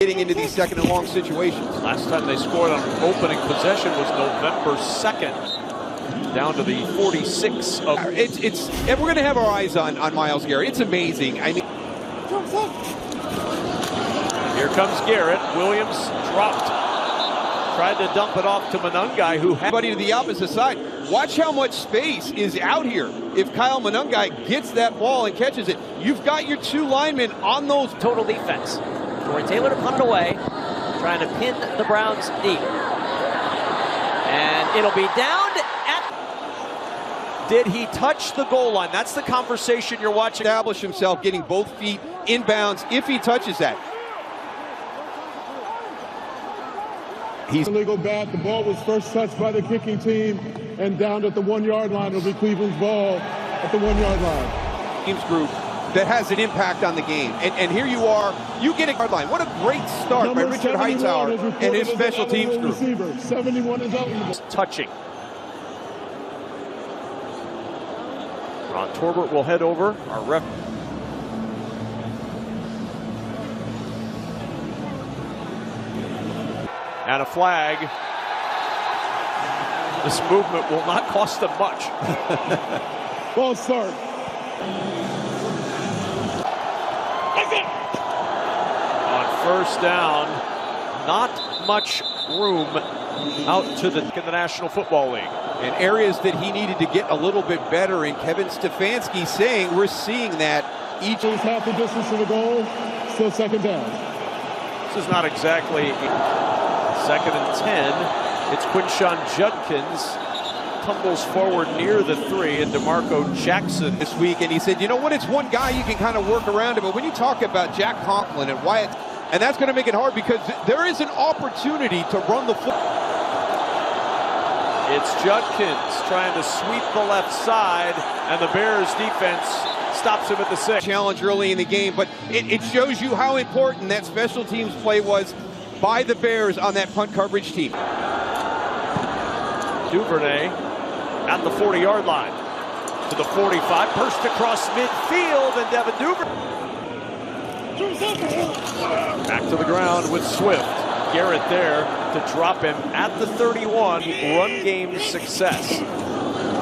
getting into these second and long situations. Last time they scored on opening possession was November 2nd, down to the 46 of. And we're going to have our eyes on Myles Garrett. It's amazing. I mean, here comes Garrett. Williams dropped. Tried to dump it off to Monungai, who had everybody to the opposite side. Watch how much space is out here. If Kyle Monungai gets that ball and catches it, you've got your two linemen on those. Total defense. Corey Taylor to punt it away, trying to pin the Browns deep. And it'll be down at... Did he touch the goal line? That's the conversation you're watching. Establish himself, getting both feet inbounds if he touches that. He's illegal bat. The ball was first touched by the kicking team, and down at the 1 yard line. It'll be Cleveland's ball at the 1 yard line. Teams group that has an impact on the game. And here you are, you get a yard line. What a great start by Richard Hightower and his special teams group. Receiver. 71 is out. Touching. Ron Torbert will head over. Our ref. And a flag. This movement will not cost them much. Ball start. On first down, not much room out to the National Football League. In areas that he needed to get a little bit better, and Kevin Stefanski saying we're seeing that each is half the distance to the goal, still second down. This is not exactly second and 10. It's Quinshawn Judkins tumbles forward near the 3, and DeMarco Jackson this week. And he said, you know what, it's one guy you can kind of work around it, but when you talk about Jack Conklin and Wyatt, and that's going to make it hard because there is an opportunity to run the football. It's Judkins trying to sweep the left side, and the Bears defense stops him at the 6. Challenge early in the game, but it shows you how important that special teams play was by the Bears on that punt coverage team. Duvernay at the 40-yard line to the 45, burst across midfield, and Devin Duvernay back to the ground with Swift. Garrett there to drop him at the 31. Run game success.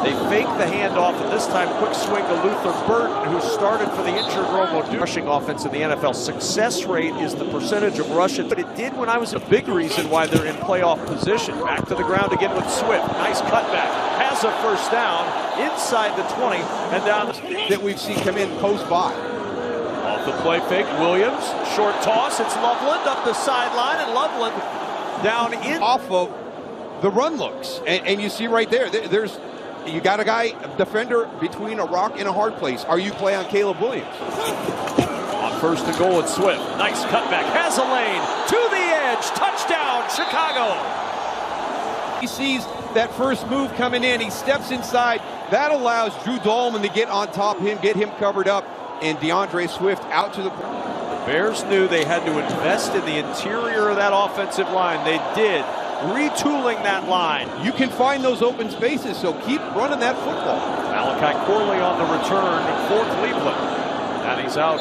They fake the handoff, and this time quick swing to Luther Burton, who started for the injured Romo. Rushing offense in the NFL. Success rate is the percentage of rushes, but it did when I was a big reason why they're in playoff position. Back to the ground again with Swift. Nice cutback. Has a first down inside the 20 and down. That we've seen come in post by. Off the play fake, Williams. Short toss. It's Loveland up the sideline, and Loveland down in. Off of the run looks. And you see right there, you got a guy, a defender between a rock and a hard place. Are you play on Caleb Williams? On first and goal, it's Swift. Nice cutback. Has a lane to the edge. Touchdown, Chicago. He sees that first move coming in. He steps inside. That allows Drew Dolman to get on top of him, get him covered up, and DeAndre Swift out to the. The Bears knew they had to invest in the interior of that offensive line. They did. Retooling that line. You can find those open spaces, so keep running that football. Malachi Corley on the return for Cleveland. And he's out.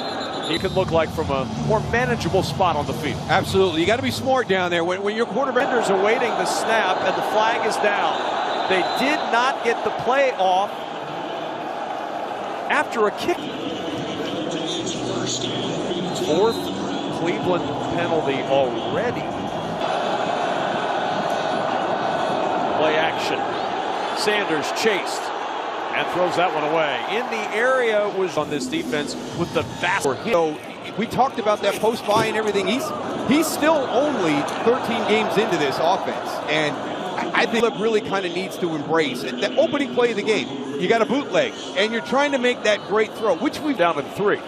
He can look like from a more manageable spot on the field. Absolutely. You got to be smart down there. When your quarterbackers are awaiting the snap, and the flag is down. They did not get the play off after a kick. Fourth Cleveland penalty already. Play action. Sanders chased and throws that one away. In the area was on this defense with the vast. So we talked about that post by and everything. He's still only 13 games into this offense, and I think Philip really kind of needs to embrace it. The opening play of the game, you got a bootleg, and you're trying to make that great throw, which we've down at 3.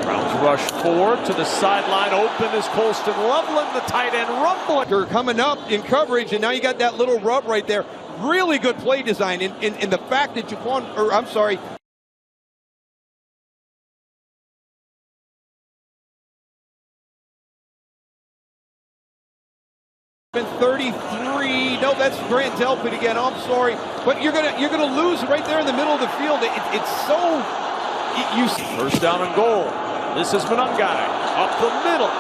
Browns rush 4 to the sideline. Open is Colston Loveland, the tight end, rumbling. They're coming up in coverage, and now you got that little rub right there. Really good play design, in the fact that been 33. No, that's Grant Delpit again. I'm sorry, but you're gonna lose right there in the middle of the field. It's so. First down and goal. This is Monungai. Up the middle.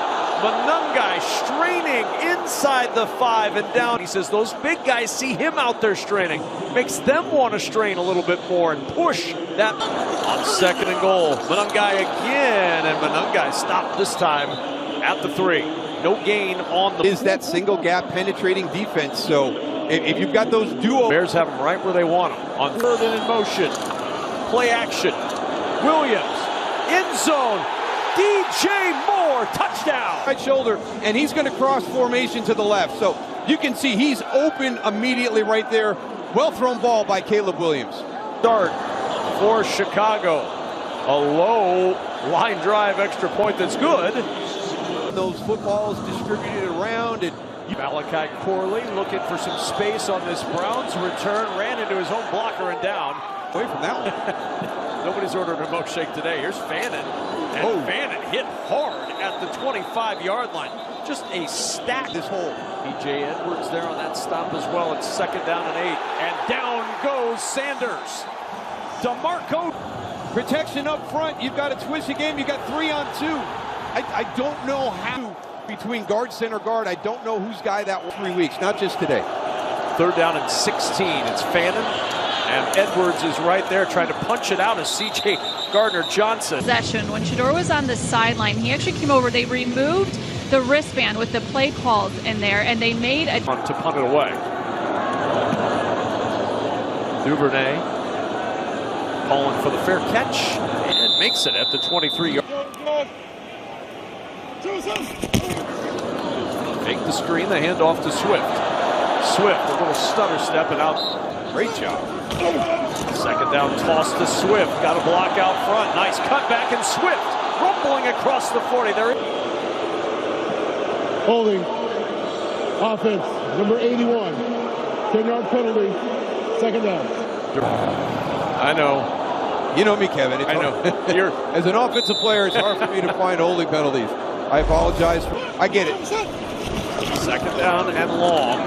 Manungai straining inside the 5 and down. He says those big guys see him out there straining. Makes them want to strain a little bit more and push that on 2nd and goal. Manungai again, and Manungai stopped this time at the 3. No gain on the... Is that single gap penetrating defense. So if you've got those duo... Bears have them right where they want them. On 3rd and in motion. Play action. Williams. End zone. DJ Moore, touchdown. Right shoulder, and he's going to cross formation to the left. So you can see he's open immediately right there. Well thrown ball by Caleb Williams. Start for Chicago. A low line drive extra point that's good. Those footballs distributed around. And Malachi Corley looking for some space on this Browns return. Ran into his own blocker and down. Away from that one. Nobody's ordered a milkshake today. Here's Fannin. And Fannin hit hard at the 25-yard line. Just a stack. This hole. B.J. Edwards there on that stop as well. It's 2nd down and 8. And down goes Sanders. DeMarco. Protection up front. You've got a twist game. You've got 3 on 2. I don't know how between guard, center guard. I don't know whose guy that was 3 weeks, not just today. 3rd down and 16. It's Fannin. And Edwards is right there trying to punch it out as C.J. Gardner-Johnson. Possession. When Shedeur was on the sideline, he actually came over. They removed the wristband with the play calls in there, and they made a... To punt it away. Duvernay calling for the fair catch and makes it at the 23-yard. Make the screen, the handoff to Swift. Swift, a little stutter step and out. Great job. 2nd down toss to Swift. Got a block out front. Nice cutback, and Swift rumbling across the 40. There. Holding. Offense, number 81. 10-yard penalty. 2nd down. I know. You know me, Kevin. I know. As an offensive player, it's hard for me to find holding penalties. I apologize. I get it. 2nd down and long.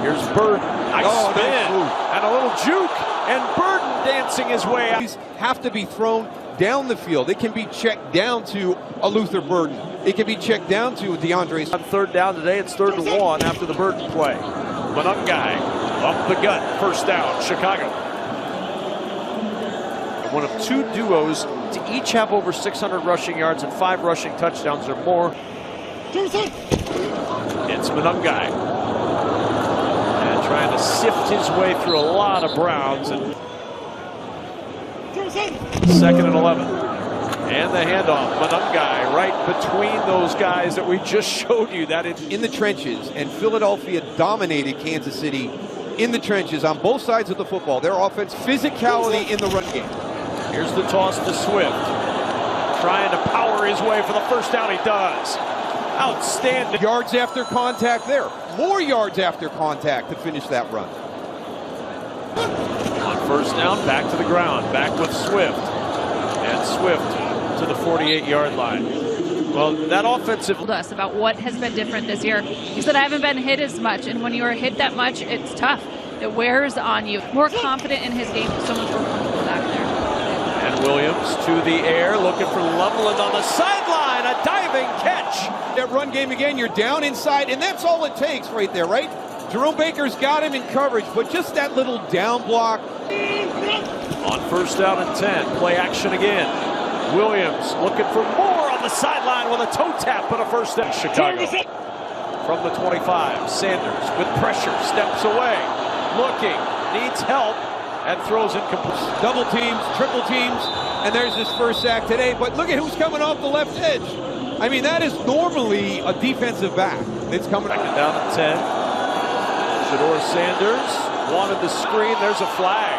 Here's Burden. Nice spin. And a little juke. And Burden dancing his way out. These have to be thrown down the field. It can be checked down to a Luther Burden. It can be checked down to DeAndre. On 3rd down today, it's 3rd and 1 after the Burden play. Manungai up the gut. 1st down, Chicago. One of 2 duos to each have over 600 rushing yards and 5 rushing touchdowns or more. It's Manungai. Trying to sift his way through a lot of Browns. And 2nd and 11. And the handoff. Manungai right between those guys that we just showed you. That in the trenches. And Philadelphia dominated Kansas City in the trenches on both sides of the football. Their offense, physicality in the run game. Here's the toss to Swift. Trying to power his way for the 1st down. He does. Outstanding. Yards after contact there. More yards after contact to finish that run. On 1st down, back to the ground. Back with Swift. And Swift to the 48-yard line. Well, that offensive... ...told us about what has been different this year. He said, I haven't been hit as much, and when you are hit that much, it's tough. It wears on you. More confident in his game, so much more comfortable back there. And Williams to the air, looking for Loveland on the sideline. A diving catch. That run game again, you're down inside, and that's all it takes right there, right? Jerome Baker's got him in coverage, but just that little down block. On 1st down and 10, play action again. Williams looking for more on the sideline with a toe tap, but a 1st down. Chicago from the 25. Sanders with pressure, steps away, looking, needs help, and throws incomplete. Double teams, triple teams, and there's his 1st sack today. But look at who's coming off the left edge. I mean, that is normally a defensive back. It's coming. 2nd down and 10. Shedeur Sanders wanted the screen. There's a flag.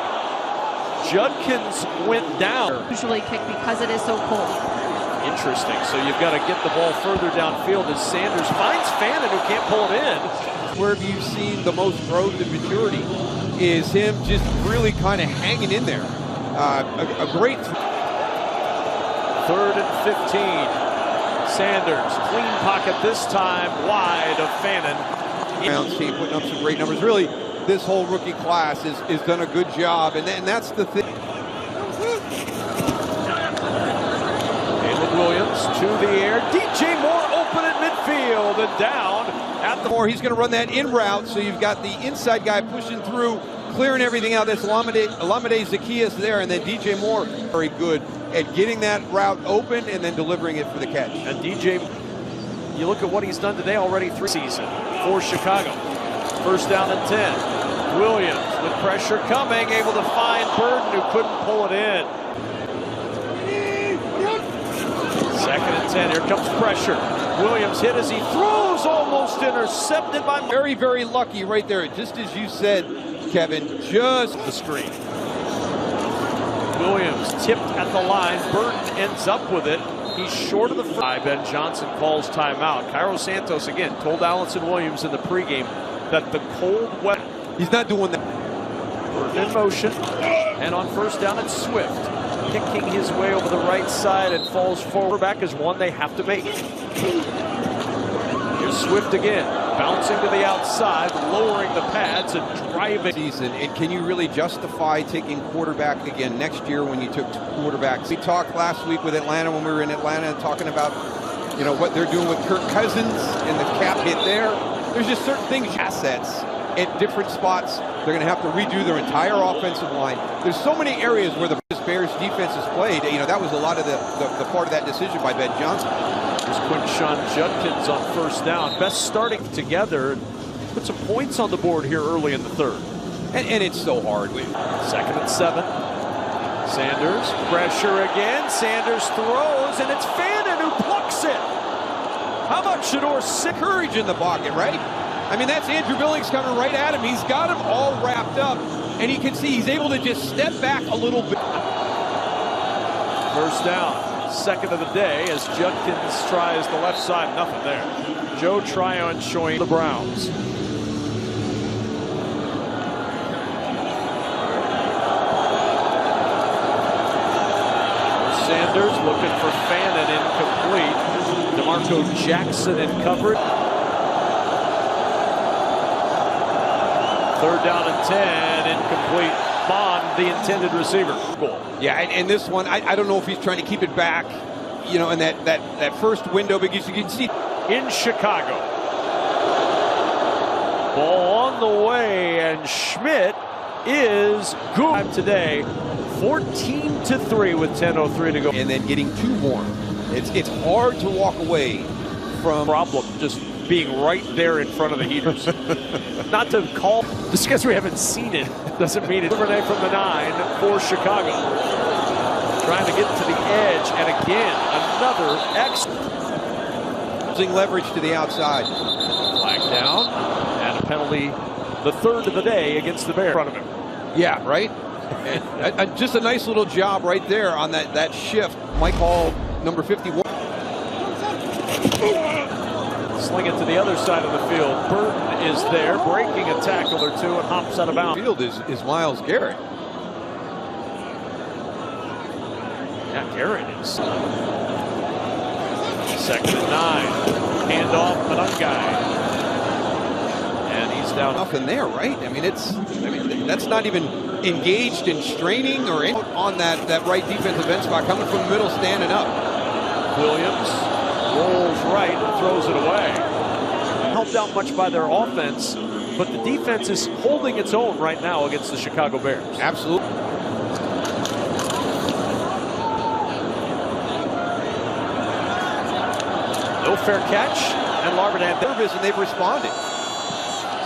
Judkins went down. Usually kick because it is so cold. Interesting. So you've got to get the ball further downfield as Sanders finds Fannin, who can't pull it in. Where have you seen the most growth and maturity is him just really kind of hanging in there. A great... 3rd and 15. Sanders, clean pocket this time, wide of Fannin. Browns team putting up some great numbers. Really, this whole rookie class is done a good job, and that's the thing. Caleb Williams Williams to the air. DJ Moore open at midfield and down at the... He's going to run that in route, so you've got the inside guy pushing through, clearing everything out. That's Olamide Zacchaeus there, and then DJ Moore very good at getting that route open and then delivering it for the catch. And DJ, you look at what he's done today already, 3 seasons for Chicago. First down and 10. Williams with pressure coming, able to find Burden, who couldn't pull it in. Second and 10, here comes pressure. Williams hit as he throws, almost intercepted by... Very, very lucky right there, just as you said, Kevin, just the screen. Williams tipped at the line, Burden ends up with it. He's short of the front. Ben Johnson calls timeout. Cairo Santos again told Allison Williams in the pregame that the cold weather... He's not doing that. Burden in motion, and on first down it's Swift. Kicking his way over the right side and falls forward. Back is one they have to make. Here's Swift again, bouncing to the outside, lowering the pads and driving. Season, and can you really justify taking quarterback again next year when you took quarterbacks? We talked last week with Atlanta when we were in Atlanta talking about, you know, what they're doing with Kirk Cousins and the cap hit there. There's just certain things, assets at different spots. They're going to have to redo their entire offensive line. There's so many areas where the Bears defense has played. You know, that was a lot of the part of that decision by Ben Johnson. There's Quinshon Judkins on first down. Best starting together. Put some points on the board here early in the third. And it's so hard. Second and 7. Sanders, pressure again. Sanders throws, and it's Fannin who plucks it. How about Shador? Courage in the pocket, right? I mean, that's Andrew Billings coming right at him. He's got him all wrapped up, and you can see he's able to just step back a little bit. First down, second of the day as Judkins tries the left side. Nothing there. Joe Tryon showing the Browns. Sanders looking for Fannin, incomplete. DeMarco Jackson in coverage. Third down and 10, incomplete. Bond, the intended receiver. Goal. Yeah, and this one, I don't know if he's trying to keep it back, you know, in that first window, because you can see. In Chicago. Ball on the way, and Schmidt is good today. 14-3 with 10:03 to go. And then getting too warm. It's hard to walk away from. Problem just being right there in front of the heaters. Not to call, just because we haven't seen it doesn't mean it's Renee from the 9 for Chicago. Trying to get to the edge, and again, another using leverage to the outside. Flag down, and a penalty, the third of the day against the Bears. In front of him. Yeah, right? And just a nice little job right there on that shift. Mike Hall, number 51. Sling it to the other side of the field. Burton is there, breaking a tackle or two, and hops out of bounds. Field is Myles Garrett. Yeah, Garrett is. Second and 9. Handoff, Manungai. And he's down. Nothing there, right? I mean, that's not even engaged in straining or on that right defensive end spot, coming from the middle, standing up. Williams rolls right and throws it away. Helped out much by their offense, but the defense is holding its own right now against the Chicago Bears. Absolutely. No fair catch, and Larvin nervous, and they've responded.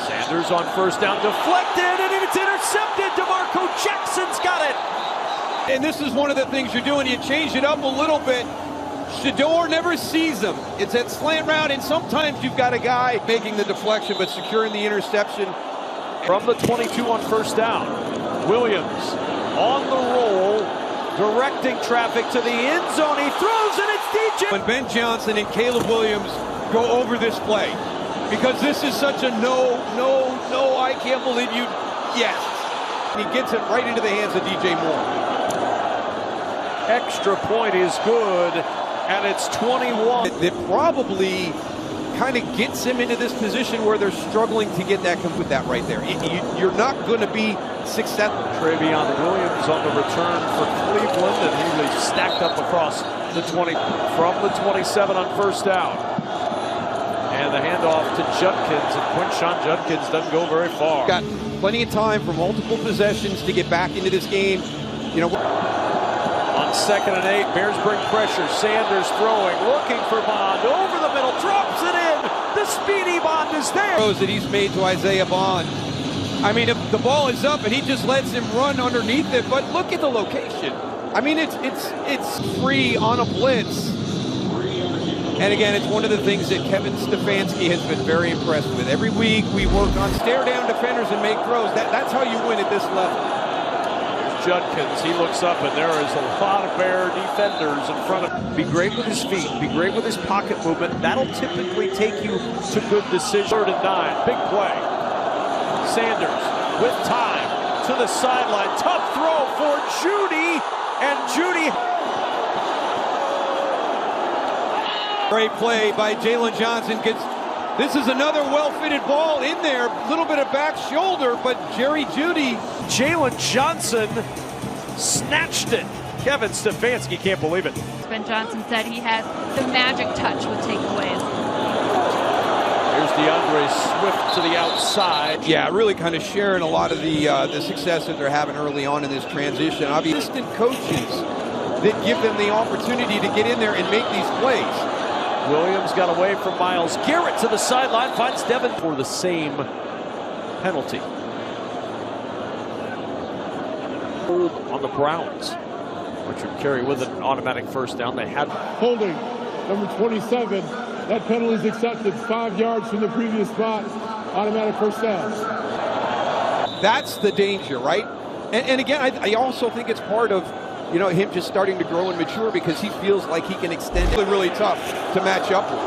Sanders on first down, deflected, and it's intercepted. DeMarco Jackson's got it. And this is one of the things you're doing. You change it up a little bit. Shador never sees him. It's that slant route, and sometimes you've got a guy making the deflection but securing the interception. From the 22 on first down, Williams on the roll, directing traffic to the end zone. He throws, and it's DJ. When Ben Johnson and Caleb Williams go over this play, because this is such a no, I can't believe you, yes. He gets it right into the hands of DJ Moore. Extra point is good, and it's 21. That probably kind of gets him into this position where they're struggling to get that with that right there. You're not going to be successful. Travion Williams on the return for Cleveland, and he was stacked up across the 20 from the 27 on first down. And the handoff to Judkins, and Quinshon Judkins doesn't go very far. Got plenty of time for multiple possessions to get back into this game. You know, on 2nd and 8, Bears bring pressure. Sanders throwing, looking for Bond, over the middle, drops it in. The speedy Bond is there. Throws that he's made to Isaiah Bond. I mean, if the ball is up and he just lets him run underneath it, but look at the location. I mean, it's free on a blitz. And again, it's one of the things that Kevin Stefanski has been very impressed with. Every week we work on stare down defenders and make throws. That's how you win at this level. Judkins, he looks up, and there is a lot of Bear defenders in front of him. Be great with his feet, be great with his pocket movement. That'll typically take you to good decisions. 3rd and 9, big play. Sanders with time to the sideline. Tough throw for Judy, and Judy. Great play by Jalen Johnson. This is another well-fitted ball in there. A little bit of back shoulder, but Jerry Jeudy. Jalen Johnson snatched it. Kevin Stefanski can't believe it. Ben Johnson said he has the magic touch with takeaways. Here's DeAndre Swift to the outside. Yeah, really kind of sharing a lot of the success that they're having early on in this transition. Obviously, assistant coaches that give them the opportunity to get in there and make these plays. Williams got away from Myles Garrett to the sideline, finds Devin for the same penalty. Hold on the Browns, which would carry with it an automatic first down. They had Holding, number 27. That penalty is accepted 5 yards from the previous spot. Automatic first down. That's the danger, right? And again, I also think it's part of, you know, him just starting to grow and mature because he feels like he can extend it. Really tough to match up with.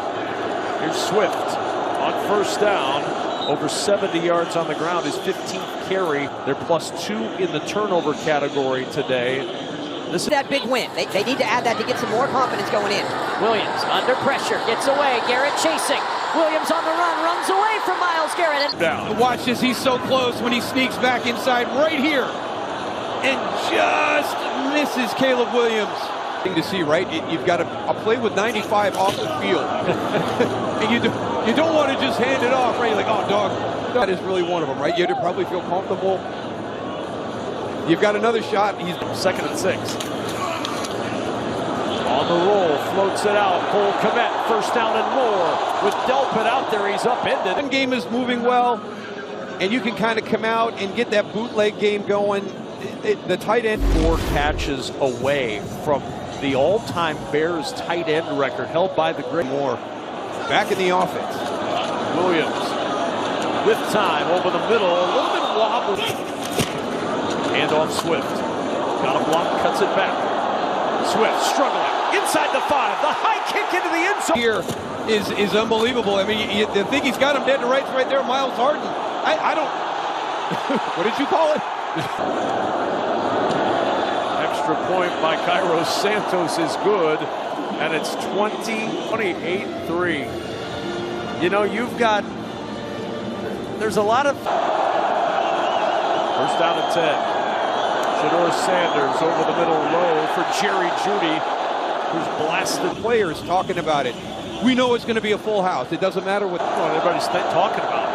Here's Swift on first down. Over 70 yards on the ground, his 15th carry. They're +2 in the turnover category today. This is that big win. They need to add that to get some more confidence going in. Williams under pressure, gets away. Garrett chasing. Williams on the run, runs away from Myles Garrett. down. Watch this, he's so close when he sneaks back inside right here. And just misses Caleb Williams. Thing to see, right? You've got a play with 95 off the field. And you don't want to just hand it off, right? You're like, oh, dog. That is really one of them, right? You have to probably feel comfortable. You've got another shot. He's 2nd and 6. On the roll, floats it out. Cole Kmet, first down and more. With Delpit out there, he's upended. The game is moving well, and you can kind of come out and get that bootleg game going. The tight end. 4 catches away from the all-time Bears tight end record held by the great Moore. Back in the offense. Williams with time over the middle, a little bit wobbly. Hand off Swift. Got a block, cuts it back. Swift struggling inside the 5. The high kick into the end zone. Here is unbelievable. I mean, you think he's got him dead to rights right there, Miles Harden. I don't. What did you call it? Extra point by Kairos Santos is good, and it's 28-3. You know, there's a lot of first down and 10. Shedeur Sanders over the middle low for Jerry Jeudy, who's blasted. Players talking about it. We know it's going to be a full house. It doesn't matter what everybody's talking about it.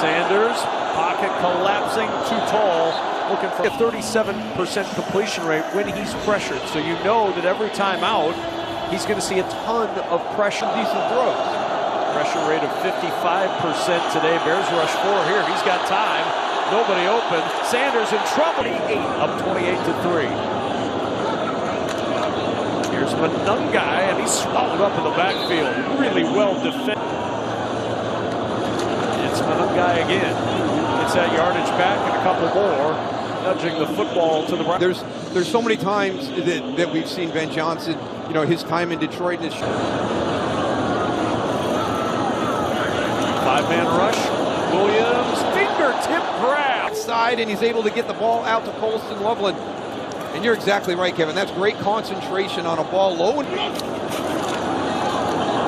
Sanders, pocket collapsing, too tall, looking for a 37% completion rate when he's pressured. So you know that every time out, he's going to see a ton of pressure. decent throws. Pressure rate of 55% today. Bears rush 4 here. He's got time. Nobody open. Sanders in trouble. 8 up 28-3. Here's Monungai, and he's swallowed up in the backfield. Really well defended. It's Monungai again. It's that yardage back and a couple more, nudging the football to the right. There's so many times that we've seen Ben Johnson, you know, his time in Detroit and his 5-man rush. Williams, fingertip grab. Side, and he's able to get the ball out to Colston Loveland. And you're exactly right, Kevin. That's great concentration on a ball low.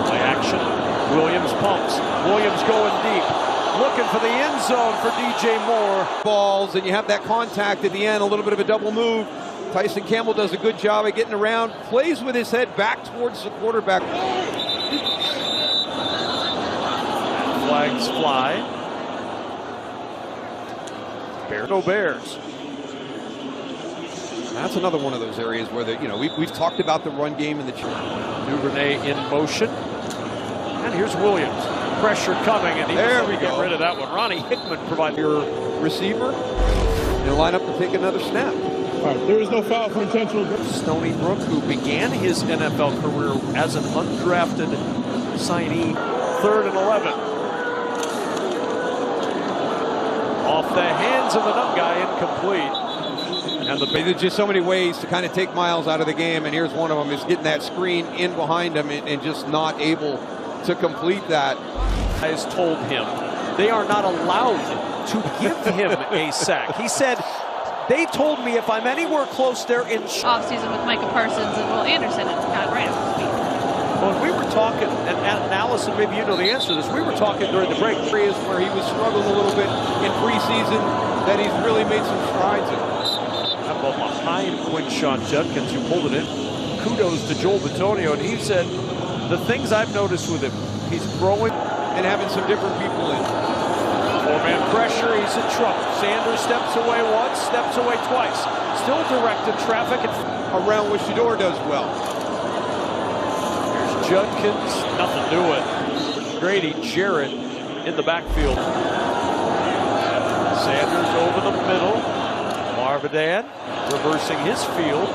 Play action. Williams pumps. Williams going deep. Looking for the end zone for DJ Moore. Balls, and you have that contact at the end, a little bit of a double move. Tyson Campbell does a good job of getting around, plays with his head back towards the quarterback. Flags fly. Bears. That's another one of those areas where we've talked about the run game and the Duvernay in motion. And here's Williams. Pressure coming, and there we get rid of that one. Ronnie Hickman provides your receiver and line up to take another snap. All right, there is no foul for intentional. Stony Brook, who began his NFL career as an undrafted signee. 3rd and 11. Off the hands of the nut guy, incomplete. And there's just so many ways to kind of take Miles out of the game, and here's one of them, is getting that screen in behind him and just not able to complete that. Has told him they are not allowed to give him a sack. He said, they told me if I'm anywhere close there in offseason with Micah Parsons and Will Anderson and Pat Rams. When we were talking, and Allison, maybe you know the answer to this, we were talking during the break. Areas where he was struggling a little bit in preseason that he's really made some strides in. How about behind Quinshon Judkins, who pulled it in? Kudos to Joel Bitonio, and he said, the things I've noticed with him, he's growing and having some different people in. 4-man pressure, he's in trouble. Sanders steps away once, steps away twice. Still directed traffic around what Shador does well. Here's Judkins, nothing doing. Grady Jarrett in the backfield. Sanders over the middle. Marvadan reversing his field.